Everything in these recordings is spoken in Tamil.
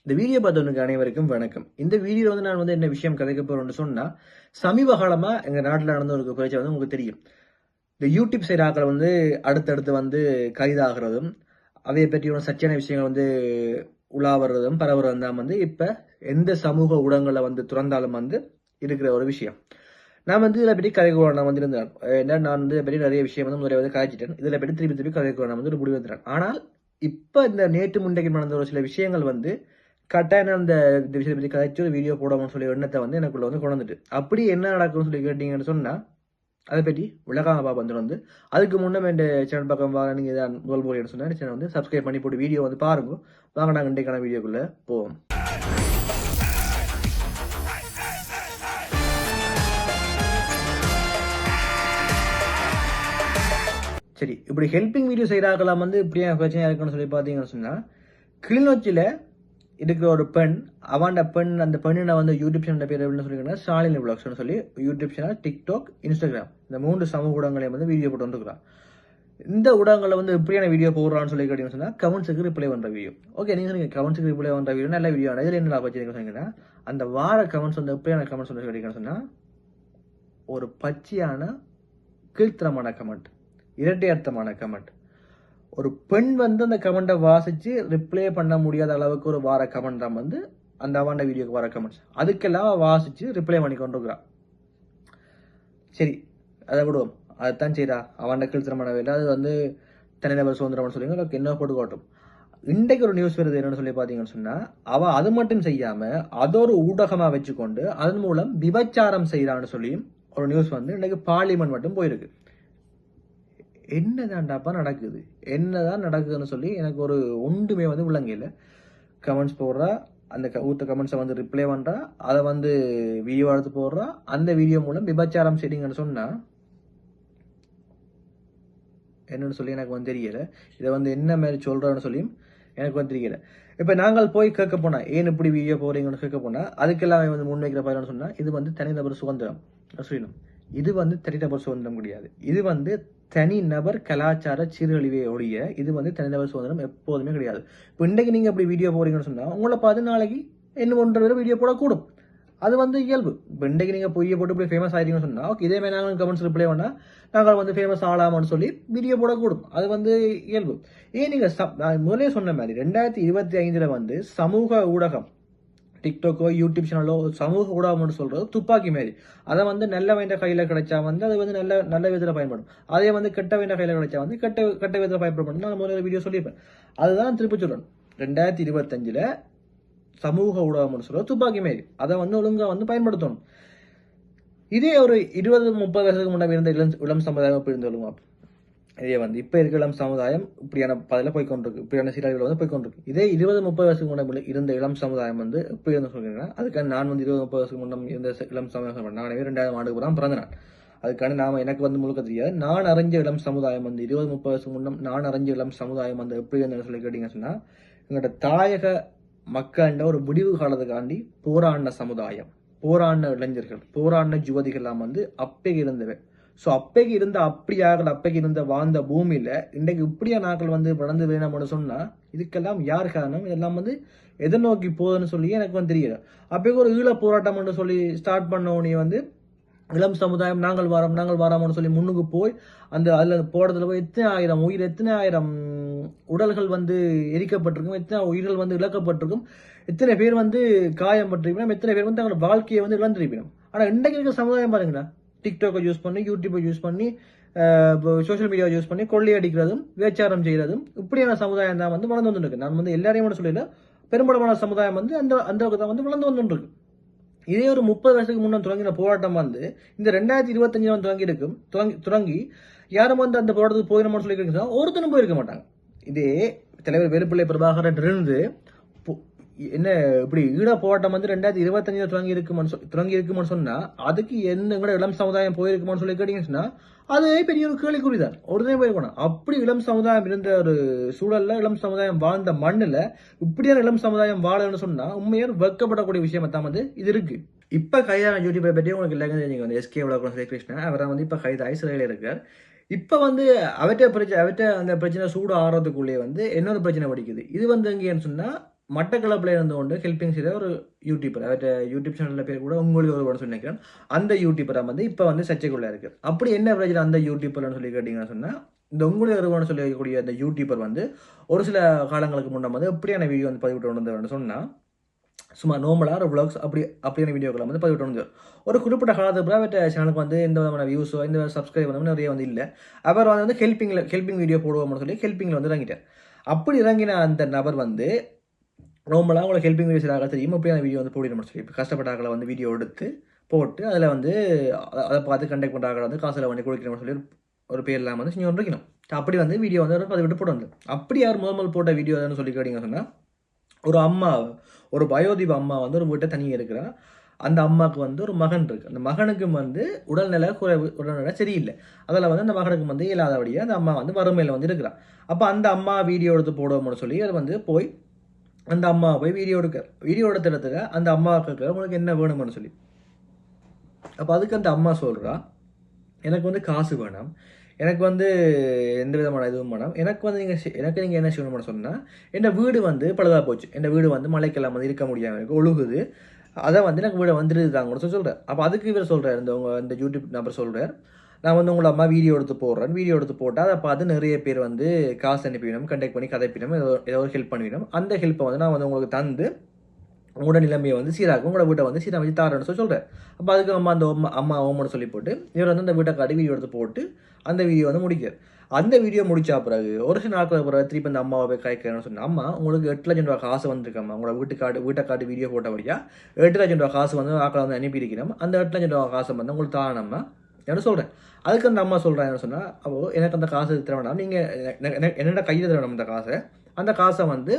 இந்த வீடியோ பார்த்தவனுக்கு அனைவருக்கும் வணக்கம். இந்த வீடியோ நான் என்ன விஷயம் கதைக்க போறேன்னு சொன்னா, சமீப காலமா எங்க நாட்டில் நடந்த ஒரு பிரச்சனை உங்களுக்கு தெரியும். இந்த யூடியூப் சைடு ஆக்களை அடுத்தடுத்து கைதாகிறதும், அதைய பற்றி ஒரு சர்ச்சையான விஷயங்கள் உலா வர்றதும் பரவுறதும் தான் இப்ப எந்த சமூக ஊடகங்களை துறந்தாலும் இருக்கிற ஒரு விஷயம். நான் இதை பற்றி கதைக்கு நான் இருந்தேன். ஏன்னா நான் இதை பற்றி நிறைய விஷயம் முறையாக காய்ச்சிட்டேன். இதில் பற்றி திருப்பி கதைக்கு நான் ஒரு முடிவு வந்துட்டேன். ஆனால் இப்ப இந்த நேற்று முன்றைக்கு நடந்த ஒரு சில விஷயங்கள் கட்டாயம் அந்த விஷயத்தை பற்றி கதைச்சு ஒரு வீடியோ போடணும்னு சொல்லி எண்ணத்தை எனக்குள்ள கொண்டு வந்துட்டு அப்படி என்ன நடக்கும்னு சொல்லி கேட்டீங்கன்னு சொன்னா அதை பற்றி உலகாக பாப்பா அதுக்கு முன்னே என் சேனல் பக்கம் வாங்க நீங்க இதான் முதல் போறீங்கன்னு சொன்னா சேனல் சப்ஸ்கிரைப் பண்ணி போட்டு வீடியோ பாருங்க. வாங்க நாங்கள் இன்றைக்கான வீடியோக்குள்ள போவோம். சரி, இப்படி ஹெல்பிங் வீடியோ செய்யறாங்கலாம் இப்படியா பிரச்சனையா இருக்குன்னு சொல்லி பாத்தீங்கன்னு சொன்னா, கிளிநொச்சியில இருக்கிற ஒரு பெண், அவன் பெண், அந்த பெண்ணை யூடியூப் சேனல் பேர் எப்படின்னு சொல்லிக்கிறேன், ஷாலினி விளாக்ஸ்னு சொல்லி யூடியூப் சேனல், டிக்டாக், இன்ஸ்டாகிராம் இந்த 3 சமூக ஊடகங்களையும் வீடியோ போட்டு வந்துருக்கான். இந்த ஊடகங்களை எப்படியான வீடியோ போடுறான்னு சொல்லி கேட்டீங்கன்னு சொன்னா, கமெண்ட்ஸுக்கு ரிப்ளை பண்ற வீடியோ. ஓகே, நீங்க கமெண்ட்ஸுக்கு ரிப்ளை பண்ற வீடியோ நல்ல வீடியோ. இதுல என்ன வச்சிருக்கீங்க சொன்னீங்கன்னா, அந்த வார கமெண்ட்ஸ் எப்படியான கமெண்ட்ஸ் கேட்டீங்கன்னு சொன்னா, ஒரு பச்சையான கீழ்த்தரமான கமெண்ட், இரட்டை அர்த்தமான கமெண்ட். ஒரு பெண் அந்த கமெண்ட்டை வாசிச்சு ரிப்ளை பண்ண முடியாத அளவுக்கு ஒரு வார கமெண்ட் தான் அந்த அவண்ட வீடியோக்கு வர கமெண்ட்ஸ். அதுக்கெல்லாம் வாசிச்சு ரிப்ளை பண்ணி கொண்டிருக்கிறான். சரி, அதை விடுவோம். அதுதான் செய்யறா அவண்ட கீழ்த்தரமான வேலை. அது தனிநபர் சுதந்திரம்னு சொல்லி என்ன போட்டு காட்டும். இன்றைக்கு ஒரு நியூஸ் வருது என்னன்னு சொல்லி பாத்தீங்கன்னு சொன்னா, அவ அது மட்டும் செய்யாம அதொரு ஊடகமா வச்சுக்கொண்டு அதன் மூலம் விபச்சாரம் செய்யறான்னு சொல்லியும் ஒரு நியூஸ் இன்னைக்கு பார்லிமெண்ட் மட்டும் போயிருக்கு. என்னதான்டாப்பா நடக்குது, என்னதான் நடக்குதுன்னு சொல்லி எனக்கு ஒரு ஒன்றுமே உள்ளங்கையில். கமெண்ட்ஸ் போடுறா, அந்த ஊத்த கமெண்ட்ஸை ரிப்ளை பண்றா, அதை வீடியோ எடுத்து போடுறா. அந்த வீடியோ மூலம் விபச்சாரம் செய்யுங்கன்னு சொன்னா என்னன்னு சொல்லி எனக்கு தெரியல. இதை என்ன மாதிரி சொல்றான்னு சொல்லியும் எனக்கு தெரியல. இப்ப நாங்கள் போய் கேட்க போனா, ஏன் இப்படி வீடியோ போறீங்கன்னு கேட்க போனா, அதுக்கெல்லாம் முன்வைக்கிற பதில் சொன்னா, இது தனிநபர் சுதந்திரம் சொல்லணும். இது தனிநபர் சுதந்திரம் கிடையாது. இது தனிநபர் கலாச்சார சீர்கழிவை ஒழிய இது தனிநபர் சுதந்திரம் எப்போதுமே கிடையாது. இப்போ இன்றைக்கு நீங்க அப்படி வீடியோ போறீங்கன்னு சொன்னா, உங்களை பார்த்து நாளைக்கு என்ன ஒன்றரை வீடியோ போடக்கூடும். அது இயல்பு. இப்போ இன்றைக்கு நீங்க பொய்யை போட்டு இப்படி ஃபேமஸ் ஆயிருக்கீங்கன்னு சொன்னா, ஓகே, இதே மாதிரி நாங்கள் கமெண்ட்ஸ் ரிப்ளை பண்ணா நாங்கள் ஃபேமஸ் ஆகலாமான்னு சொல்லி வீடியோ போடக்கூடும். அது இயல்பு. ஏன் நீங்க முதலே சொன்ன மாதிரி 2025 சமூக ஊடகம், டிக்டாக்கோ யூடியூப் சேனலோ சமூக ஊடகம் சொல்றது துப்பாக்கி மாதிரி. அதை நல்ல வேண்ட கையில கிடைச்சா அது நல்ல விதத்துல பயன்படும். அதே கெட்ட வேண்ட கையில கிடைச்சா கெட்ட விதத்துல பயன்படும். நான் முதல்ல வீடியோ சொல்லியிருப்பேன். அதுதான் திருப்பி சொல்றேன். 2025 சமூக ஊடகம் சொல்றது துப்பாக்கி மாதிரி. அதை ஒழுங்கா பயன்படுத்தணும். இதே ஒரு 20-30 வருஷத்துக்கு முன்னாடி இருந்த இளம் சமுதாயம் எப்படி இருந்து சொல்லுங்க. இதே இப்ப இருக்க இளம் சமுதாயம் இப்படியான பதில போய்கொண்டிருக்கு, இப்படியான சீரழிவுகள் போய்கொண்டிருக்கு. இதே 20-30 வருஷத்துக்கு முன்னாடி இருந்த இளம் சமுதாயம் எப்படி இருந்து சொல்றீங்கன்னா, அதுக்கான நான் 20-30 வருஷத்துக்கு முன்னாடி இருந்த இளம் சமுதாயம், நானே 2000 ஆண்டுக்கு தான் பிறந்த நான். அதுக்கான நாம எனக்கு முழுக்க தெரியாது. நான் அறிஞ்ச இளம் சமுதாயம் 20-30 வருஷத்துக்கு முன்னம் நான் அறிஞ்ச இளம் சமுதாயம் எப்படி இருந்ததுன்னு சொல்லி கேட்டீங்கன்னு சொன்னா, எங்களோட தாயக மக்கள்கிட்ட ஒரு முடிவு காலத்துக்காண்டி போராடின சமுதாயம், போராடின இளைஞர்கள், போராடின யுவதிகள் எல்லாம் அப்பே இருந்தவை. சோ அப்பைக்கு இருந்த அப்படியாக அப்பைக்கு இருந்த வாழ்ந்த பூமியில இன்றைக்கு இப்படியா நாட்கள் வளர்ந்து வேணும்னு சொன்னா, இதுக்கெல்லாம் யார் காரணம்? இதெல்லாம் எதிர்நோக்கி போகுதுன்னு சொல்லி எனக்கு தெரியல. அப்பைக்கு ஒரு ஈழ போராட்டம் சொல்லி ஸ்டார்ட் பண்ண உடனே இளம் சமுதாயம் நாங்கள் வரோம்னு சொல்லி முன்னுக்கு போய் அதுல போறதுல போய் எத்தனை ஆயிரம் உயிர், எத்தனை ஆயிரம் உடல்கள் எரிக்கப்பட்டிருக்கும், எத்தனை உயிர்கள் இழக்கப்பட்டிருக்கும், எத்தனை பேர் காயம் பட்டிருக்கணும், எத்தனை பேர் தங்களோட வாழ்க்கையை இழந்திருக்கணும். ஆனா இன்றைக்கு இருக்க சமுதாயம் பாருங்களா, டிக்டாக்கை யூஸ் பண்ணி, யூடியூப்பை யூஸ் பண்ணி, சோசியல் மீடியாவை யூஸ் பண்ணி கொள்ளையடிக்கிறதும் வியாச்சாரம் செய்யறதும் இப்படியான சமுதாயம் தான் வளர்ந்து வந்துருக்கு. நான் எல்லாரையும் சொல்லல, பெரும்பாலான சமுதாயம் அந்த அளவுக்கு தான் வளர்ந்து வந்துருக்கு. இதே ஒரு 30 வருஷத்துக்கு முன்ன தொடங்கின போராட்டம் இந்த 2025 தொடங்கி யாரும் அந்த போராட்டத்துக்கு போயிடணும்னு சொல்லி ஒருத்தனும் போயிருக்க மாட்டாங்க. இதே தலைவர் வேலுப்பிள்ளை பிரபாகரன் இருந்து என்ன இப்படி ஈழ போராட்டம் 2025 தொடங்கி இருக்குமான்னு சொன்னா, அதுக்கு எந்த இளம் சமுதாயம் போயிருக்குமான்னு சொல்லி கேட்டீங்கன்னு சொன்னா, அது பெரிய ஒரு கேள்விக்குறிதான். உடனே போயிருக்கணும். அப்படி இளம் சமுதாயம் இருந்த ஒரு சூழல்ல, இளம் சமுதாயம் வாழ்ந்த மண்ணுல இப்படியான இளம் சமுதாயம் வாழன்னு சொன்னா உண்மையார் வெட்கப்படக்கூடிய விஷயம் தான் இது இருக்கு. இப்ப கைதான யூடியூபை பற்றி உங்களுக்கு எல்லாமே தெரிஞ்சுங்க. SK விளக்கம் கிருஷ்ணன் அவரை இப்ப கைதாகி சிறையில் இருக்கார். இப்ப அவற்ற அந்த பிரச்சனை சூடு ஆறதுக்குள்ளே இன்னொரு பிரச்சனை படிக்குது. இது எங்கேன்னு சொன்னா, மட்டக்களப்பில் இருந்து கொண்டு ஹெல்பிங் செய்த ஒரு யூடியூபர், அவர்கிட்ட யூடியூப் சேனலில் பேர் கூட உங்களுக்கு ஒருவன் சொல்லி நினைக்கிறேன். அந்த யூடியூபரை வந்து இப்போ வந்து சர்ச்சைக்குள்ளே இருக்குது. அப்படி என்ன பிரச்சனை அந்த யூடியூபர்னு சொல்லி கேட்டிங்கன்னு சொன்னால், இந்த உங்களுக்கு ஒருவன் சொல்லக்கூடிய அந்த யூடியூபர் வந்து ஒரு சில காலங்களுக்கு முன்னே வந்து எப்படியான வீடியோ வந்து பதிவிட்டு வந்தவர்னு சொன்னால், சும்மா நார்மலாக ஒரு விளாக்ஸ் அப்படியான வீடியோக்களை வந்து பதிவிட்டு வந்து ஒரு குறிப்பிட்ட காலத்துக்கு பிறகு அவர்கிட்ட சேனலுக்கு வந்து எந்த விதமான வியூஸோ எந்த சப்ஸ்கிரைப் வந்து நிறைய வந்து இல்லை. அவர் வந்து ஹெல்பிங் வீடியோ போடுவோம்னு சொல்லி ஹெல்பிங்கில் வந்து இறங்கிட்டார். அப்படி இறங்கின அந்த நபர் வந்து நார்மலாக உங்களுக்கு ஹெல்பிங் வீடியோஸ் ஆக தெரியும், அப்படியான வீடியோ வந்து போடணும்னு சொல்லி இப்போ கஷ்டப்பட்ட ஆக்களை வந்து வீடியோ எடுத்து போட்டு அதில் வந்து அதை பார்த்து கண்டக்ட் பண்ணுற ஆக்களை வந்து காசில் வந்து கொடுக்கணும்னு சொல்லி ஒரு பேர் இல்லாமல் வந்து செஞ்சு இருக்கணும். அப்படி வந்து வீடியோ வந்து பதிவிட்டு போட்டு அப்படி யார் முதல் போட்ட வீடியோன்னு சொல்லி கேட்டிங்க சொன்னால், ஒரு அம்மா, ஒரு வயோதிப அம்மா வந்து ஒரு வீட்டை தனியாக இருக்கிறா. அந்த அம்மாவுக்கு வந்து ஒரு மகன் இருக்குது. அந்த மகனுக்கு வந்து உடல்நிலை சரியில்லை. அதில் வந்து அந்த மகனுக்கு வந்து இல்லாதபடியாக அந்த அம்மா வந்து வறுமையில் வந்து இருக்கிறான். அப்போ அந்த அம்மா வீடியோ எடுத்து போடுவோம்னு சொல்லி அது வந்து போய் அந்த அம்மா போய் வீடியோ எடுத்த இடத்துல அந்த அம்மாவுக்கு உங்களுக்கு என்ன வேணும்னு சொல்லி, அப்போ அதுக்கு அந்த அம்மா சொல்கிறா, எனக்கு வந்து காசு வேணும், எனக்கு வந்து எந்த விதமான இதுவும் வேணும், எனக்கு வந்து நீங்கள் என்ன செய்யணும்னு சொன்னால், என் வீடு வந்து பழுதாக போச்சு, என் வீடு வந்து மழைக்கெல்லாம் வந்து இருக்க முடியாமல் இருக்குது, ஒழுகுது, அதை வந்து எனக்கு வீடை வந்துட்டு தாங்க சொல்கிறேன். அப்போ அதுக்கு இவர் சொல்கிறார், இந்த யூடியூப் நம்பர் சொல்கிறார், நான் வந்து உங்களை அம்மா வீடியோ எடுத்து போடுறேன், வீடியோ எடுத்து போட்டால் அதை பார்த்து நிறைய பேர் வந்து காசு அனுப்பிவிடும், கண்டெக்ட் பண்ணி கதைப்பிடும், ஏதோ ஒரு ஹெல்ப் பண்ணிவிடும், அந்த ஹெல்ப்பை வந்து நான் வந்து உங்களுக்கு தந்து உங்களோட நிலைமையை வந்து சீராக்கும், உங்களோட வீட்டை வந்து சீராக வச்சு தாரேன்னு சொல்கிறேன். அப்போ அதுக்கு அம்மா ஓமன்னு சொல்லி போட்டு இவர் வந்து அந்த வீட்டை காட்டி வீடியோ எடுத்து போட்டு அந்த வீடியோ வந்து முடிக்கார். அந்த வீடியோ முடிச்சா பிறகு ஒரு சில நாட்களுக்கு பிறகு திருப்பி அந்த அம்மாவை போய் காய்க்கிறேன்னு சொன்னால், அம்மா உங்களுக்கு 8 லட்சம் ரூபா காசு வந்துருக்கம்மா, உங்களோட வீட்டை காட்டி வீடியோ போட்டபடியா 8 லட்சம் ரூபா காசு வந்து ஆக்களை வந்து அனுப்பியிருக்கணும், அந்த 8 லட்சம் ரூபா காசை வந்து உங்களுக்கு தானம்மா என்ன சொல்கிறேன். அதுக்கு அந்த அம்மா சொல்கிறாங்கன்னு சொன்னால், அப்போது எனக்கு அந்த காசு தர வேண்டாம், நீங்கள் என்னோட கையில் தர வேணும் அந்த காசை வந்து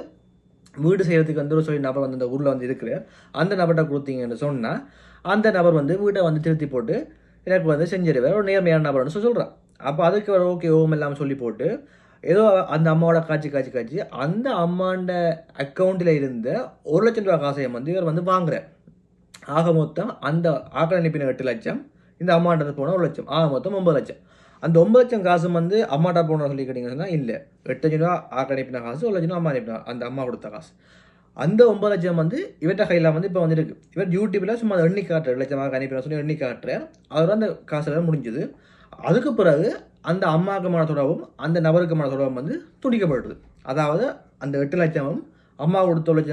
வீடு செய்கிறதுக்கு வந்து ஒரு சொல்லி நபர் வந்து இந்த ஊரில் வந்து இருக்கிறார், அந்த நபர்கிட்ட கொடுத்தீங்கன்னு சொன்னால் அந்த நபர் வந்து வீட்டை வந்து திருத்தி போட்டு எனக்கு வந்து செஞ்சிருவார், ஒரு நேர்மையான நபர்னு சொல்கிறான். அப்போ அதுக்கு ஒரு ஓகே ஓம் இல்லாமல் சொல்லி போட்டு ஏதோ அந்த அம்மாவோட காட்சி அந்த அம்மாண்ட அக்கௌண்ட்டில் இருந்த 1 லட்சம் ரூபா காசையை வந்து இவர் வந்து வாங்குறார். ஆக மொத்தம் அந்த ஆக்கள் அனுப்பின 8 லட்சம், இந்த அம்மாண்ட போன 1 லட்சம், ஆக மொத்தம் 9 லட்சம். அந்த 9 லட்சம் காசு வந்து அம்மாட்டா போன சொல்லி கேட்டீங்கன்னா இல்லை, 8 லட்சம் ரூபா ஆக்கள் அனுப்பின காசு, 1 லட்சம் ரூபா அம்மா அனுப்பினா அந்த அம்மா கொடுத்த காசு. அந்த 9 லட்சம் வந்து இவர்கிட்ட கையில் வந்து இப்போ வந்துருக்கு. இவர் யூடியூப்பில் சும்மா எண்ணி காட்டுற 2 லட்சமாக அனுப்பின சொல்லி எண்ணி காட்டுறேன், அவர் அந்த காசுலாம் முடிஞ்சுது. அதுக்கு பிறகு அந்த அம்மாவுக்குமான தொடர்பும் அந்த நபருக்குமான தொடர்பும் வந்து துண்டிக்கப்படுது. அதாவது அந்த 8 லட்சமும் அம்மா கொடுத்த 1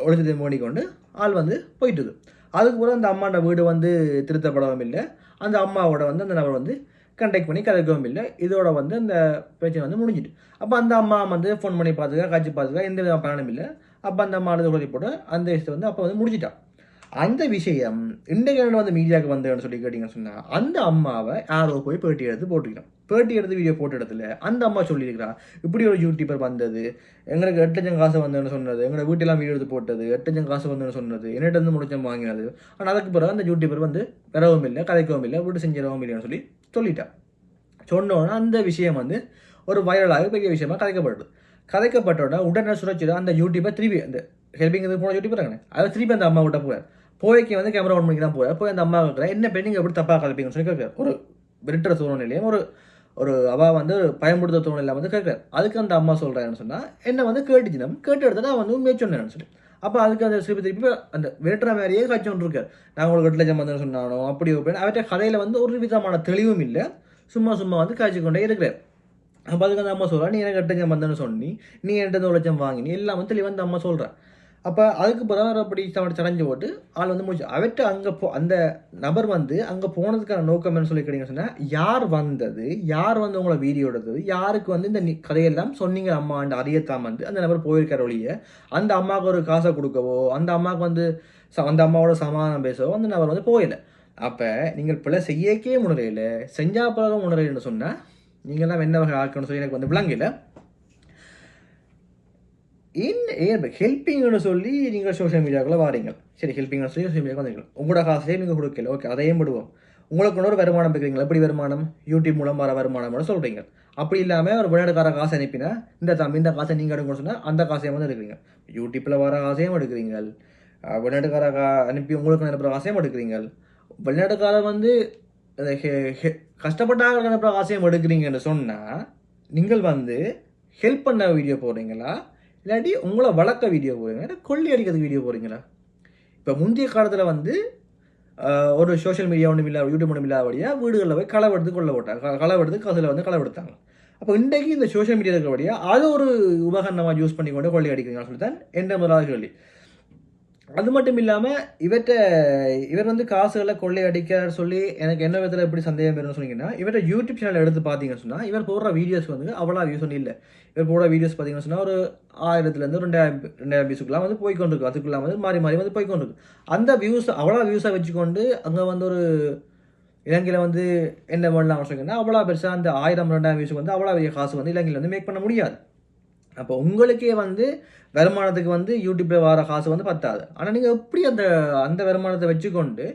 லட்சத்தை மூடிக்கொண்டு ஆள் வந்து போயிட்டுது. அதுக்கு பிறகு அந்த அம்மாவோட வீடு வந்து திருத்தப்படவும் இல்லை, அந்த அம்மாவோட வந்து அந்த நபர் வந்து கண்டெக்ட் பண்ணி கதைக்கவும் இல்லை. இதோட வந்து அந்த பிரச்சனை வந்து முடிஞ்சிட்டு. அப்போ அந்த அம்மா வந்து ஃபோன் பண்ணி காட்சி பார்த்துக்கா, எந்த விதமான பயனும் இல்லை. அப்போ அந்த அம்மா உதவி போட்டு அந்த விஷயத்தை வந்து அப்போ வந்து முடிச்சிட்டான். அந்த விஷயம் இன்றைக்கு வந்து மீடியாவுக்கு வந்தேன்னு சொல்லி கேட்டிங்கன்னு சொன்னால், அந்த அம்மாவை யாரோ போய் பேட்டி எடுத்து போட்டுக்கலாம். பேட்டி எடுத்து வீடியோ போட்ட இடத்துல அந்த அம்மா சொல்லியிருக்கிறா, இப்படி ஒரு யூடியூபர் வந்தது, எங்களுக்கு 8 லட்சம் காசு வந்ததுன்னு சொன்னது, எங்களை வீட்டெல்லாம் வீடியோ எடுத்து போட்டது, 8 லட்சம் காசு வந்ததுன்னு சொன்னது, என்னிட்ட இருந்து 3 லட்சம் வாங்கினது. ஆனால் அதுக்கு பிறகு அந்த யூடியூபர் வந்து பெறவும் இல்லை, கதைக்கவும் இல்லை, வீட்டு செஞ்சிடவும் இல்லைன்னு சொல்லிட்டான். சொன்னோன்னா அந்த விஷயம் வந்து ஒரு வைரலாக பெரிய விஷயமா கதைக்கப்பட்டோட உடனே சுரட்சிட அந்த யூடியூபர் திருப்பி அந்த ஹெல்பிங் போன யூடியூபர் இருக்காங்க, அதை திருப்பி அந்த அம்மா கிட்ட போய்க்கு வந்து கேமரா ஆன் பண்ணி தான் போய் அந்த அம்மா கேட்குறேன், என்ன பெண்ணிங்க எப்படி தப்பாக கதைப்பீங்கன்னு சொல்லி கேட்குறேன். ஒரு விரட்டுற சூழ்நிலையும் ஒரு அவள் வந்து பயன்படுத்த சூழ்நிலை வந்து கேட்குறேன். அதுக்கு அந்த அம்மா சொல்கிறேன்னு சொன்னால், என்ன வந்து கேட்டு எடுத்து நான் வந்து உண்மையை சொன்னேன்னு சொல்லி, அப்போ அதுக்கு அந்த திருப்பி அந்த விரட்டுற மாதிரியே காட்சி ஒன்று இருக்கார். நான் உங்களுக்கு 8 லட்சம் வந்து சொன்னானோ அப்படி அவற்றை கதையில் வந்து ஒரு விதமான தெளிவும் இல்லை, சும்மா வந்து காய்ச்சி கொண்டே இருக்கிறார். அப்போ அதுக்கு அந்த அம்மா சொல்கிறா, நீ எனக்கு 8 லட்சம் வந்தேன்னு சொன்னி, நீ என்கிட்ட 1 லட்சம் வாங்கினி, எல்லாம் வந்து தெளிவாக அந்த அம்மா சொல்கிறேன். அப்போ அதுக்கு பிறகு அப்படி சடைஞ்சு போட்டு ஆள் வந்து முடிச்சு அவற்றை அங்கே அந்த நபர் வந்து அங்கே போனதுக்கான நோக்கம் என்ன சொல்லி கேட்டீங்கன்னு சொன்னால், யார் வந்தது, யார் வந்து உங்களை வீடியோ எடுத்தது, யாருக்கு வந்து இந்த கதையெல்லாம் சொன்னீங்க அம்மாண்டு அறியத்தான் வந்து அந்த நபர் போயிருக்கிற ஒழிய அந்த அம்மாவுக்கு ஒரு காசை கொடுக்கவோ அந்த அம்மாவுக்கு வந்து அந்த அம்மாவோட சமாதானம் பேசவோ அந்த நபர் வந்து போயில. அப்போ நீங்கள் பிள்ளை செய்யக்கே உணரையில் செஞ்சா பிறகு உணரைன்னு சொன்னால் நீங்கள்லாம் என்ன வகை ஆக்கணும்னு சொல்லி எனக்கு வந்து விளங்கல. ஹெல்பிங்னு சொல்லி நீங்கள் சோஷியல் மீடியாவுக்குள்ள வாரீங்க, சரி ஹெல்பிங்னு சொல்லி சோஷியல் மீடியாவுக்கு வந்துருக்கீங்க, உங்களோட காசையே நீங்கள் கொடுக்கல, ஓகே அதையும் விடுவோம். உங்களுக்கு இன்னொரு வருமானம் இருக்கிறீங்களா, எப்படி வருமானம், யூடியூப் மூலம் வர வருமானம்னு சொல்கிறீங்க. அப்படி இல்லாமல் ஒரு வெளிநாட்டுக்கார காசை அனுப்பினா இந்த காசை நீங்கள் எடுக்கணும்னு சொன்னால் அந்த காசையும் வந்து எடுக்கிறீங்க, யூடியூப்பில் வர காசையும் எடுக்கிறீங்க, வெளிநாட்டுக்கார அனுப்பி உங்களுக்கு அனுப்புகிற காசையும் எடுக்கிறீங்க, வெளிநாட்டுக்காரர் வந்து கஷ்டப்பட்டாக அனுப்புகிற காசையும் எடுக்கிறீங்கன்னு சொன்னால் நீங்கள் வந்து ஹெல்ப் பண்ண வீடியோ போடுறீங்களா இல்லாட்டி உங்களை வளர்க்க வீடியோ போகிறீங்க, கொள்ளை அடிக்கிறது வீடியோ போகிறீங்களா? இப்போ முந்தைய காலத்தில் வந்து ஒரு சோஷியல் மீடியா ஒன்றும் இல்லை, யூடியூப் ஒன்றும் இல்லாதபடியாக வீடுகளில் போய் களவெடுத்து கொள்ள போட்டாங்க, களவெடுத்து கதில் வந்து களவெடுத்தாங்க. அப்போ இன்றைக்கு இந்த சோஷியல் மீடியா இருக்கிறபடியாக அது ஒரு உபகரணமாக யூஸ் பண்ணி கொண்டு கொள்ளை அடிக்கிறீங்கன்னு சொல்லி தான் எந்த முதலாவது கேள்வி. அது மட்டும் இல்லாமல் இவர் வந்து காசுகளை கொள்ளை அடிக்கிறார் சொல்லி எனக்கு என்ன விதத்தில் எப்படி சந்தேகம் வரும்னு சொன்னீங்கன்னா, இவரோட யூடியூப் சேனல் எடுத்து பார்த்தீங்கன்னு சொன்னால் இவர் போடுற வீடியோஸ் வந்து அவ்வளோ வியூஸ் ஒன்றும் இல்லை. இவர் போடுற வீடியோஸ் பார்த்தீங்கன்னு சொன்னால் ஒரு 1000 2000 வியூஸுக்குலாம் வந்து போய்கொண்டிருக்கு. அதுக்குலாம் வந்து மாறி மாறி வந்து போய்கொண்டிருக்கு. அந்த வியூஸ் அவ்வளோ வியூஸை வச்சுக்கொண்டு அங்கே வந்து ஒரு இலங்கையில் வந்து என்ன பண்ணலாம் சொன்னீங்கன்னா, அவ்வளோ பெருசாக அந்த 1000 2000 வியூஸுக்கு வந்து அவ்வளோ பெரிய காசு வந்து இலங்கையில் வந்து மேக் பண்ண முடியாது. அப்போ உங்களுக்கே வந்து வருமானத்துக்கு வந்து யூடியூப்ல வர காசு வந்து பத்தாது. ஆனால் நீங்கள் எப்படி அந்த வருமானத்தை வச்சுக்கொண்டு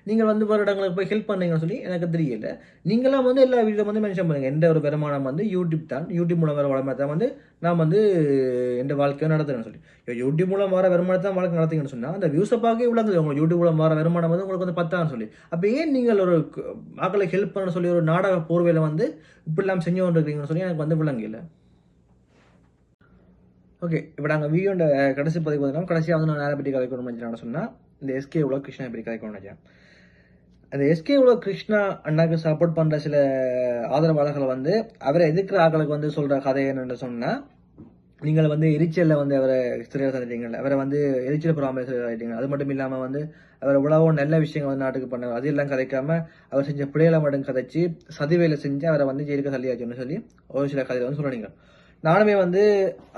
நீங்கள் வந்து வருடங்களுக்கு போய் ஹெல்ப் பண்ணீங்கன்னு சொல்லி எனக்கு தெரியல. நீங்களாம் வந்து எல்லா வீடியோ வந்து மென்ஷன் பண்ணுங்க, எந்த ஒரு வருமானம் வந்து யூடியூப் தான், யூடியூப் மூலம் வர வருமானத்தை வந்து நான் வந்து எந்த வாழ்க்கையை நடத்துறேன்னு சொல்லி. யூடியூப் மூலம் வர வருமானத்தை வாழ்க்கை நடத்துங்கன்னு சொன்னால் அந்த வியூஸை பார்க்க விளங்குது உங்களுக்கு யூடியூப் மூலம் வர வருமானம் வந்து உங்களுக்கு வந்து பத்தான்னு சொல்லி. அப்போ ஏன் நீங்கள் ஒரு மக்களை ஹெல்ப் பண்ண சொல்லி ஒரு நாடக போர்வையில் வந்து இப்படிலாம் செஞ்சு கொண்டு இருக்கீங்கன்னு சொல்லி எனக்கு வந்து விளங்கல. ஓகே, இப்போ நாங்கள் வீடியோட கடைசி பதிவு பார்த்தீங்கன்னா கடைசியாக வந்து நான் யாரை பற்றி கதைக்கணும்னு நினச்சேன் சொன்னால் இந்த எஸ்கே உலக கிருஷ்ணா பற்றி கதைக்கணும்னு நினச்சேன். அந்த எஸ்கே உலக கிருஷ்ணா அண்ணாக்கு சப்போர்ட் பண்ணுற சில ஆதரவாளர்களை வந்து அவரை எதிர்க்கிற ஆக்களுக்கு வந்து சொல்கிற கதை என்னென்னு சொன்னால், நீங்கள் வந்து எரிச்சலில் வந்து அவரை சிறையில் தந்துட்டீங்க, அவரை வந்து எரிச்சல் பொறாமல் சிறையிட்டீங்க. அது மட்டும் இல்லாமல் வந்து அவர் உலகம் நல்ல விஷயங்கள் வந்து நாட்டுக்கு பண்ண அதெல்லாம் கதைக்காமல் அவர் செஞ்ச பிள்ளைகளை மட்டும் கதைச்சி சதிவேலை செஞ்சு அவரை வந்து ஜெயிலுக்கு தள்ளியாச்சுன்னு சொல்லி ஒரு சில கதையில் வந்து சொல்கிறீங்க. நானுமே வந்து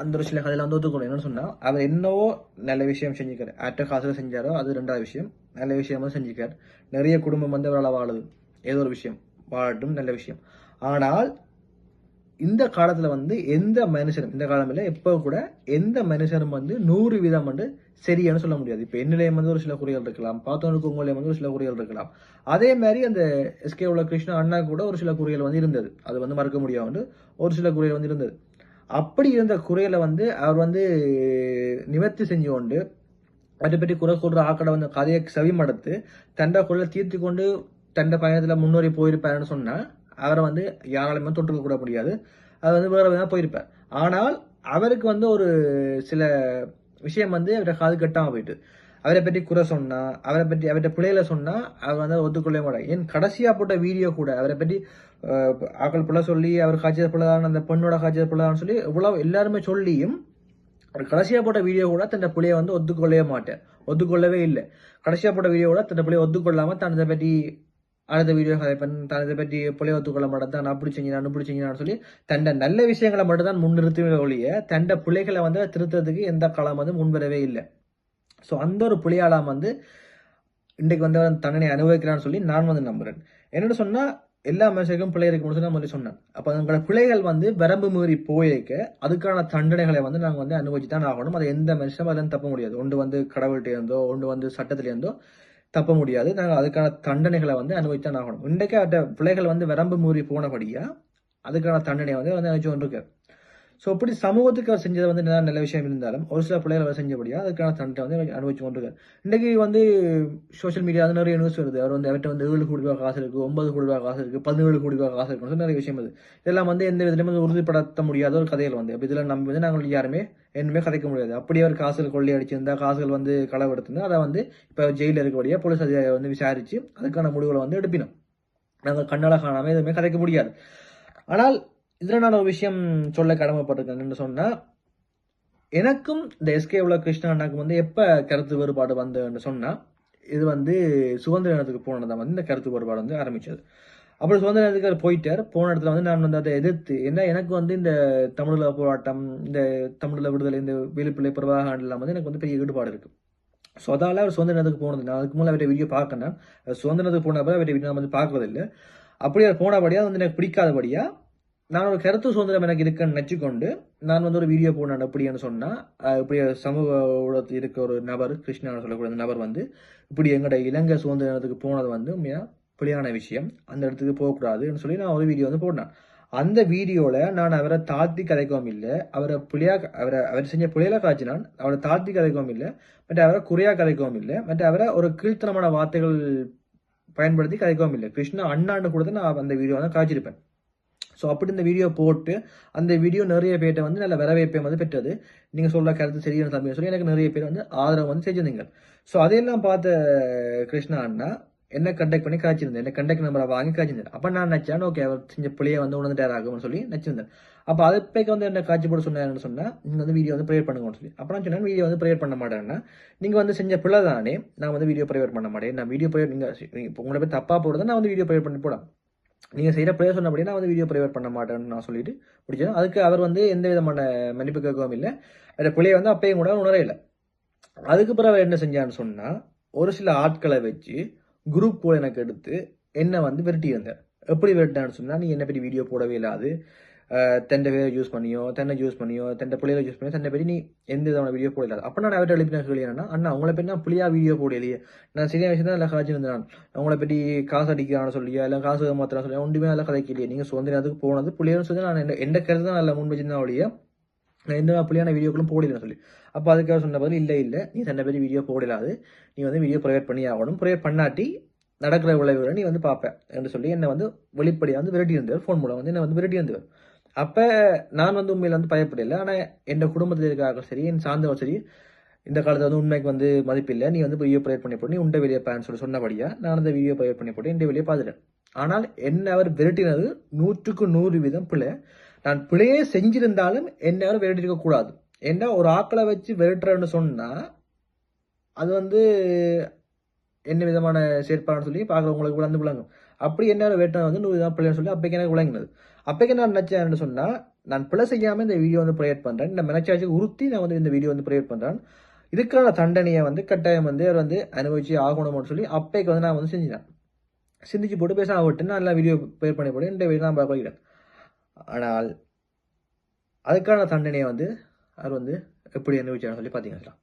அந்த ஒரு சில கதையில் வந்து ஒத்துக்கணும். என்னன்னு சொன்னால் அவர் என்னவோ நல்ல விஷயம் செஞ்சுக்கார், ஆற்ற காசில் செஞ்சாரோ அது 2வது விஷயம். நல்ல விஷயம் வந்து செஞ்சுக்கார், நிறைய குடும்பம் வந்து அவரால் வாழுது, ஏதோ ஒரு விஷயம் வாழட்டும், நல்ல விஷயம். ஆனால் இந்த காலத்தில் வந்து எந்த மனுஷனும் இந்த காலம் இல்லை எப்போ கூட எந்த மனுஷனும் வந்து 100% வந்து சரியானு சொல்ல முடியாது. இப்போ என்னிலையும் வந்து ஒரு சில குறைகள் இருக்கலாம், பார்த்தவனுக்கு உங்களையும் வந்து ஒரு சில குறைகள் இருக்கலாம். அதே மாதிரி அந்த எஸ்கே உலக கிருஷ்ணா அண்ணா கூட ஒரு சில குறைகள் வந்து இருந்தது, அது வந்து மறக்க முடியாது. வந்து ஒரு சில குறைகள் வந்து இருந்தது. அப்படி இருந்த குறையில வந்து அவர் வந்து நிவர்த்தி செஞ்சு கொண்டு அதை பற்றி குறை சொல்ற ஆக்கடை வந்து கதையை செவிமடுத்து தண்டை குறையில தீர்த்து கொண்டு தண்டை பயணத்துல முன்னேறி போயிருப்பாருன்னு சொன்னா அவரை வந்து யாராலுமே தொட்டுக்க கூட முடியாது. அது வந்து வேற விதமாக போயிருப்பார். ஆனால் அவருக்கு வந்து ஒரு சில விஷயம் வந்து அவரை காது கட்டாம போயிட்டு அவரை பற்றி குறை சொன்னா, அவரை பற்றி அவர்கிட்ட பிள்ளைகளை சொன்னா அவர் வந்து ஒத்துக்கொள்ளவே மாட்டார். ஏன் கடைசியா போட்ட வீடியோ கூட அவரை பற்றி ஆக்கள் பிள்ளை சொல்லி அவர் காய்ச்சல் பிள்ளைதான், அந்த பெண்ணோட காய்ச்சல் பிள்ளைதான்னு சொல்லி இவ்வளவு எல்லாருமே சொல்லியும் கடைசியா போட்ட வீடியோ கூட தன் பிள்ளைய வந்து ஒத்துக்கொள்ளவே இல்லை. கடைசியா போட்ட வீடியோ கூட தன் பிள்ளைய ஒத்துக்கொள்ளாம தான் இதை பற்றி அடுத்த வீடியோ கதைப்பன், தான் இதை பற்றி பிள்ளைய ஒத்துக்கொள்ள மாட்டேன், தான் அப்படி செஞ்சினான்னு சொல்லி தண்ட நல்ல விஷயங்களை மட்டும் தான் முன்னிறுத்துவே ஒழிய தண்ட பிள்ளைகளை வந்து திருத்துறதுக்கு எந்த காலம் வந்து முன்வரவே இல்லை. ஸோ அந்த ஒரு புலியாளாம் வந்து இன்றைக்கு வந்து தண்டனை அனுபவிக்கிறான்னு சொல்லி நான் வந்து நம்புறேன். என்னென்னு சொன்னா எல்லா மனுஷருக்கும் பிள்ளை இருக்கு சொல்லி நான் சொன்னேன். அப்போ எங்களோட பிள்ளைகள் வந்து வரம்பு மீறி போயிருக்க அதுக்கான தண்டனைகளை வந்து நாங்கள் வந்து அனுபவிச்சு தான் ஆகணும். அதை எந்த மனுஷனும் அதில் தப்ப முடியாது. ஒன்று வந்து கடவுள்கிட்ட இருந்தோ ஒன்று வந்து சட்டத்திலேருந்தோ தப்ப முடியாது. நாங்கள் அதுக்கான தண்டனைகளை வந்து அனுபவித்தான் ஆகணும். இன்றைக்கு அந்த பிள்ளைகள் வந்து வரம்பு மீறி போனபடியா அதுக்கான தண்டனை வந்து அனுபவிச்சு கொண்டிருக்கு. ஸோ இப்படி சமூகத்துக்கு அவர் செஞ்சது வந்து நல்ல விஷயம் இருந்தாலும் ஒரு சில பிள்ளைகள் அவர் செஞ்சபடியா அதுக்கான தண்டனை வந்து அனுபவிச்சு கொண்டிருக்காரு. இன்றைக்கு வந்து சோஷியல் மீடியா வந்து நிறைய நியூஸ் வருது, அவர் வந்து அவர்கிட்ட வந்து 7 கோடி ரூபாய் காசு இருக்கு, 9 கோடி ரூபாய் காசு இருக்கு, 17 கோடி ரூபாய் காசு இருக்குன்னு நிறைய விஷயம் அது. இதெல்லாம் வந்து எந்த விதத்திலுமே உறுதிப்படுத்த முடியாத ஒரு கதைகள் வந்து அப்படி இதெல்லாம் நம்ம வந்து நாங்கள் யாருமே என்னமே கதைக்க முடியாது. அப்படியே அவர் காசுகள் கொள்ளை அடிச்சிருந்தா, காசுகள் வந்து களவெடுத்திருந்தா அதை வந்து இப்போ ஜெயிலில் இருக்கபடியா போலீஸ் அதிகாரி வந்து விசாரிச்சு அதுக்கான முடிவுகளை வந்து எடுப்பினோம். நாங்கள் கண்ணால காணாமல் எதுவுமே கதைக்க முடியாது. ஆனால் இதில் நான் ஒரு விஷயம் சொல்ல கடமைப்பட்டிருக்கேன் சொன்னா, எனக்கும் இந்த எஸ்கே உலக கிருஷ்ணா அண்ணாக்கும் வந்து எப்ப கருத்து வேறுபாடு வந்ததுன்னு சொன்னா, இது வந்து சுதந்திர தினத்துக்கு போனதான் வந்து இந்த கருத்து வேறுபாடு வந்து ஆரம்பிச்சது. அப்புறம் சுதந்திர தினத்துக்கு போயிட்டார். போன இடத்துல வந்து நான் வந்து அதை எதிர்த்து, ஏன்னா எனக்கு வந்து இந்த தமிழக போராட்டம், இந்த தமிழக விடுதலை, இந்த விழிப்புலை பிரபாகரன்லாம் வந்து எனக்கு வந்து பெரிய ஈடுபாடு இருக்கு. ஸோ அதால அவர் சுதந்திர தினத்துக்கு போனது. நான் அதுக்கு மூலம் அவருடைய வீடியோ பார்க்கணும். சுதந்திரத்துக்கு போனப்ப அவருடைய வீடியோ வந்து பார்க்கறதில்லை. அப்படி அவர் போனபடியா வந்து எனக்கு பிடிக்காதபடியா நான் ஒரு கருத்து சுதந்திரம் எனக்கு இருக்குன்னு நினைச்சுக்கொண்டு நான் வந்து ஒரு வீடியோ போனேன். அப்படின்னு சொன்னா இப்படி சமூக ஊடகத்தில் இருக்க ஒரு நபர் கிருஷ்ணா சொல்லக்கூடிய நபர் வந்து இப்படி எங்களோட இலங்கை சுதந்திரத்துக்கு போனது வந்து உண்மையா பிள்ளையான விஷயம், அந்த இடத்துக்கு போகக்கூடாதுன்னு சொல்லி நான் ஒரு வீடியோ வந்து போட்டேன். அந்த வீடியோல நான் அவரை தாழ்த்தி கதைக்கவும் இல்லை, அவர் செஞ்ச புலியில காய்ச்சினான், அவரை தாழ்த்தி கதைக்கவும் இல்லை, மற்ற அவரை குறையா கதைக்கவும் இல்லை, மற்ற அவரை ஒரு கீழ்த்தனமான வார்த்தைகள் பயன்படுத்தி கதைக்கவும் இல்லை. கிருஷ்ணா அண்ணாண்டு கூட தான் நான் அந்த வீடியோ வந்து காய்ச்சிருப்பேன். ஸோ அப்படி இந்த வீடியோ போட்டு அந்த வீடியோ நிறைய பேர்ட்ட வந்து நல்ல வரவேற்பை வந்து பெற்றது. நீங்கள் சொல்கிற கருத்து சரியான தம்பின்னு சொல்லி எனக்கு நிறைய பேர் வந்து ஆதரவு வந்து செஞ்சிருந்தீங்க. ஸோ அதையெல்லாம் பார்த்த கிருஷ்ணா அண்ணா என்ன கண்டக்ட் பண்ணி காய்ச்சிருந்தேன், என்ன கண்டக்ட் நம்பரை வாங்கி காய்ச்சிருந்தேன். அப்போ நான் நினச்சேன் ஓகே அவர் செஞ்ச பிள்ளையை வந்து உணர்ந்துட்டார் ஆகும்னு சொல்லி நினச்சிருந்தேன். அப்போ அதுப்பேக்கு வந்து என்ன காட்சி போட சொன்னாருன்னு சொன்னால் நீங்கள் வந்து வீடியோ வந்து ப்ரேயர் பண்ணுங்கன்னு சொல்லி. அப்போ நான் சொன்னேன் வீடியோ வந்து ப்ரேயர் பண்ண மாட்டேன்னா நீங்கள் வந்து செஞ்ச பிள்ளை தானே, நான் வந்து வீடியோ ப்ரேயர் பண்ண மாட்டேன். நான் வீடியோ ப்ரேயர் நீங்கள் இப்போ உங்களை போய் தப்பாக போடுறத நான் வந்து வீடியோ ப்ரேயர் பண்ணி போடலாம். நீங்கள் செய்கிற ப்ரேயர் சொன்னபடி நான் வந்து வீடியோ ப்ரேயர் பண்ண மாட்டேன்னு நான் சொல்லிட்டு பிடிச்சேன். அதுக்கு அவர் வந்து எந்த விதமான மன்னிப்பு கேட்கவும் இல்லை. அந்த பிள்ளையை வந்து அப்பையும் கூட உணரையில்லை. அதுக்கு பிறகு அவர் என்ன செஞ்சான்னு சொன்னால் ஒரு சில ஆட்களை வச்சு குரூப் கூட எனக்கு எடுத்து என்ன வந்து விரட்டி இருந்தார். எப்படி விரட்டான்னு சொன்னால் நீ என்ன பற்றி வீடியோ போடவே இல்லாது, தென்னை பேரை யூஸ் பண்ணியோ தென்னை யூஸ் பண்ணியோ தென்னை பிள்ளைகளை யூஸ் பண்ணியோ தென்னை பேர் நீ எந்த விதமான வீடியோ போடலாது. அப்போ நான் அவர்கிட்ட எழுப்பின சொல்லி என்னன்னா அண்ணா உங்களை பற்றி நான் புள்ளியா வீடியோ போடலையே, நான் சரியான விஷயம் தான் எல்லாம் காய்ச்சி இருந்தேன். உங்களை பற்றி காசு அடிக்கிறான்னு சொல்லியா இல்லை காசு மாத்திரம் சொல்லியா ஒன்றுமே நல்லா கதைக்கலையே. நீங்கள் சுதந்திரத்துக்கு போனது புள்ளியன்னு சொல்லி நான் எந்த கருத்து தான் நல்லா முன் வச்சிருந்தேன் ஒழிய நான் எந்த புள்ளியான வீடியோக்களும் போடலன்னு சொல்லி. அப்போ அதுக்காக சொன்ன பதில் இல்லை நீ தென்னை பேர் வீடியோ போடலாது, நீ வந்து வீடியோ ப்ரொவைட் பண்ணி ஆகணும், ப்ரொவைட் பண்ணாட்டி நடக்கிற விளைவுகளை நீ வந்து பார்ப்பேன் என்று சொல்லி என்னை வந்து வெளிப்படையாக வந்து விரட்டி இருந்தவர். ஃபோன் மூலம் வந்து என்னை வந்து விரட்டி இருந்தவர். அப்போ நான் வந்து உண்மையில் வந்து பயப்படலை. ஆனால் என் குடும்பத்தில் இருக்கிறார்கள் சரி என் சார்ந்தவர் சரி இந்த காலத்தில் வந்து உண்மைக்கு வந்து மதிப்பில்லை, நீ வந்து வீடியோ ப்ரொவைட் பண்ணி போட்டு நீ உண்டை வெளியே பான்னு சொல்லி சொன்னபடியா நான் அந்த வீடியோ ப்ரொவைட் பண்ணி போட்டு இந்த வெளியே பார்த்துட்டேன். ஆனால் என்ன அவர் விரட்டினது 100% பிள்ளை. நான் பிள்ளையே செஞ்சிருந்தாலும் என்ன அவர் விரட்டிருக்க கூடாது. ஏன்னா ஒரு ஆக்களை வச்சு விரட்டுறேன்னு சொன்னால் அது வந்து என்ன விதமான செயற்பாடுன்னு சொல்லி பார்க்குறவங்களுக்கு விளந்து விளங்கும். அப்படி என்ன வேட்டை வந்து 100 தான் பிள்ளைன்னு சொல்லி அப்போக்கு எனக்கு விளங்கினது. அப்போக்கு நான் நினச்சேன்னு சொன்னால் நான் பிள்ளை செய்யாமல் இந்த வீடியோ வந்து ப்ரொவைட் பண்ணுறேன், இந்த மெனச்சாச்சுக்கு உறுத்தி நான் வந்து இந்த வீடியோ வந்து ப்ரொவைட் பண்ணுறேன், இதுக்கான தண்டனையை வந்து கட்டாயம் வந்து அவர் வந்து அனுபவிச்சு ஆகணும்னு சொல்லி அப்போக்கு வந்து நான் வந்து செஞ்சேன். சிந்திச்சு போட்டு பேச விட்டு நான் எல்லாம் வீடியோ ப்ரொவைட் பண்ணி போட்டு இந்த வீடியோ நான் பார்க்கிறேன். ஆனால் அதுக்கான தண்டனையை வந்து அவர் வந்து எப்படி அனுபவிச்சான்னு சொல்லி பார்த்தீங்கன்னா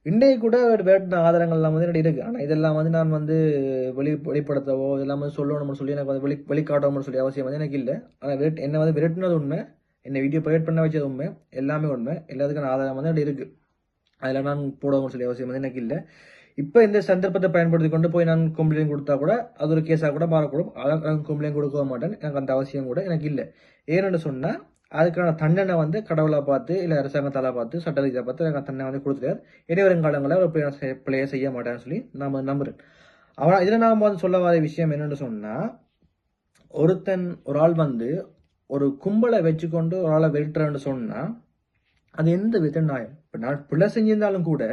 இன்றைக்கு கூட வேட்டின ஆதாரங்கள்லாம் வந்து என்னோட இருக்குது. ஆனால் இதெல்லாம் வந்து நான் வந்து வெளிப்படுத்தவோ இதெல்லாம் வந்து சொல்லணும்னு சொல்லி எனக்கு வந்து வெளிக்காட்டணும்னு சொல்லி அவசியம் வந்து எனக்கு இல்லை. ஆனால் என்னை வந்து விரட்டினது உண்மை, என்னை வீடியோ ப்ரொவைட் பண்ண வச்சது உண்மை, எல்லாமே உண்மை, எல்லாத்துக்கான ஆதாரம் வந்து என்னோட இருக்குது. அதில் நான் போடணும்னு சொல்லி அவசியம் வந்து எனக்கு இல்லை. இப்போ இந்த சந்தர்ப்பத்தை பயன்படுத்தி கொண்டு போய் நான் கம்ப்ளைண்ட் கொடுத்தா கூட அது ஒரு கேஸாக கூட மாறக்கூடும். நான் கம்ப்ளைண்ட் கொடுக்க மாட்டேன், எனக்கு அந்த அவசியம் கூட எனக்கு இல்லை. ஏன்னு சொன்னால் அதுக்கான தண்டனை வந்து கடவுளாக பார்த்து இல்லை அரசாங்கத்தால் பார்த்து சட்ட ரீதியாக பார்த்து எனக்கு தண்டனை வந்து கொடுத்துட்டார். இனி வரும் காலங்களில் ஒரு பிள்ளையை செய்ய மாட்டேன்னு சொல்லி நான் நம்புறேன். ஆனால் இதில் நாம் வந்து சொல்ல வர விஷயம் என்னென்னு சொன்னால் ஒரு ஆள் வந்து ஒரு கும்பலை வச்சுக்கொண்டு ஒரு ஆளை வெட்டுறன்னு சொன்னால் அது எந்த வித நியாயம்? இப்போ நான் பிள்ளை செஞ்சிருந்தாலும் கூட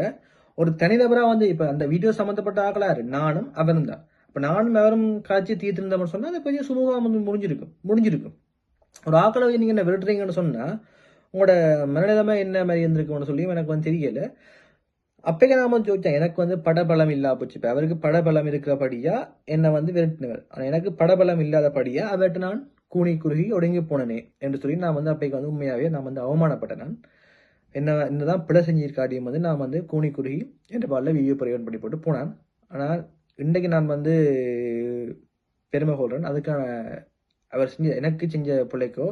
ஒரு தனிநபராக வந்து இப்போ அந்த வீடியோ சம்மந்தப்பட்ட ஆக்கலாரு நானும் அவரும் தான். இப்போ நானும் அவரும் காட்சி தீர்த்திருந்தோம்னு சொன்னால் அது பெரிய சுமூகமாக வந்து முடிஞ்சிருக்கும். ஒரு ஆக்களை நீங்கள் என்ன விரட்டுறீங்கன்னு சொன்னால் உங்களோட மனநிலைமை என்ன மாதிரி இருந்திருக்கும்னு சொல்லி எனக்கு வந்து தெரியலை. அப்போக்கே நான் வந்து யோசிச்சேன், எனக்கு வந்து படபலம் இல்லா போச்சு. இப்போ அவருக்கு படபலம் இருக்கிறபடியா என்னை வந்து விரட்டினவர், ஆனால் எனக்கு படபலம் இல்லாதபடியா அவர்கிட்ட நான் கூனி குறுகி ஒடுங்கி போனனே என்று சொல்லி நான் வந்து அப்போக்கு வந்து உண்மையாகவே நான் வந்து அவமானப்பட்டேன். நான் என்னதான் பிழை செஞ்சிருக்காட்டியும் வந்து நான் வந்து கூனி குறுகி என்ற பாலில் வீடியோ ப்ரொவைட் பண்ணி போட்டு போனேன். ஆனால் இன்றைக்கு நான் வந்து பெருமை கொள்கிறேன். அதுக்கான அவர் எனக்கு செஞ்ச பிள்ளைக்கோ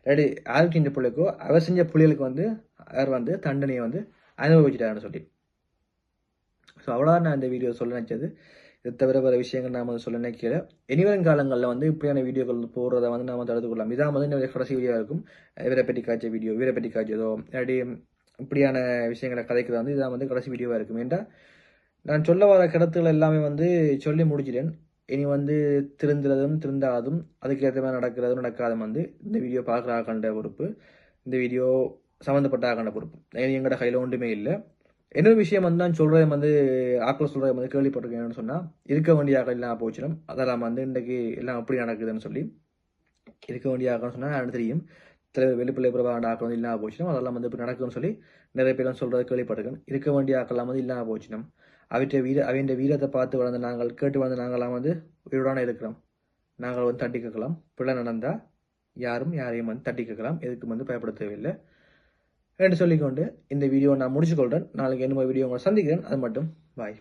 இல்லாட்டி யாருக்கு செஞ்ச பிள்ளைக்கோ அவர் செஞ்ச பிள்ளைகளுக்கு வந்து அவர் வந்து தண்டனையை வந்து அனுபவிச்சிட்டாருன்னு சொல்லி. ஸோ அவ்வளோதான் நான் இந்த வீடியோ சொல்ல நினைச்சது. இது தவிர வேறு விஷயங்கள் நான் வந்து சொல்ல நினைக்கிறேன். இனிவரும் காலங்களில் வந்து இப்படியான வீடியோக்கள் போடுறத வந்து நாம் தடுத்து கொள்ளலாம். இதான் வந்து என்னுடைய கடைசி வீடியோவாக இருக்கும். வீரப்பட்டி காய்ச்ச வீடியோ, வீரப்பட்டி காய்ச்சதோ இல்லாட்டி இப்படியான விஷயங்களை கதைக்கிறது வந்து இதான் வந்து கடைசி வீடியோவாக இருக்கும். ஏன்டா நான் சொல்ல வர கருத்துக்கள் எல்லாமே வந்து சொல்லி முடிச்சிட்டேன். இனி வந்து திருந்துறதும் திருந்தாதும் அதுக்கேற்ற மாதிரி நடக்கிறதும் நடக்காதும் வந்து இந்த வீடியோ பார்க்குற ஆகண்ட பொறுப்பு, இந்த வீடியோ சம்மந்தப்பட்ட ஆகண்ட பொறுப்பு. எங்களோட கையில் ஒன்றுமே இல்லை. இன்னொரு விஷயம் வந்து நான் சொல்கிறத வந்து ஆக்கள் சொல்கிறத வந்து கேள்விப்பட்டிருக்கேன்னு சொன்னால் இருக்க வேண்டிய ஆக்கள் எல்லாம் போச்சிடும். அதெல்லாம் வந்து இன்றைக்கு எல்லாம் அப்படி நடக்குதுன்னு சொல்லி இருக்க வேண்டிய ஆக்கள்னு சொன்னால் எனக்கு தெரியும். வெளிப்பிள்ளை பிரபாண்ட ஆக்கள் வந்து இல்லாமல் போச்சிடும். அதெல்லாம் வந்து இப்படி நடக்குதுன்னு சொல்லி நிறைய பேரும் சொல்கிறத கேள்விப்பட்டிருக்கேன். இருக்க வேண்டிய ஆக்கள்லாம் வந்து இல்லாமல் போச்சிடும். அவன் வீரத்தை பார்த்து வளர்ந்த நாங்கள் கேட்டு வளர்ந்த நாங்களாம் வந்து உயிரோடான இருக்கிறோம். நாங்கள் வந்து தட்டி கேட்கலாம். பிள்ளை நடந்தால் யாரையும் வந்து தட்டி கேட்கலாம். எதுக்கு வந்து பயப்பட தேவையில்லை என்று சொல்லிக்கொண்டு இந்த வீடியோ நான் முடிச்சுக்கொள்கிறேன். நாளைக்கு என்ன வீடியோ உங்களை சந்திக்கிறேன். அது மட்டும் பாய்.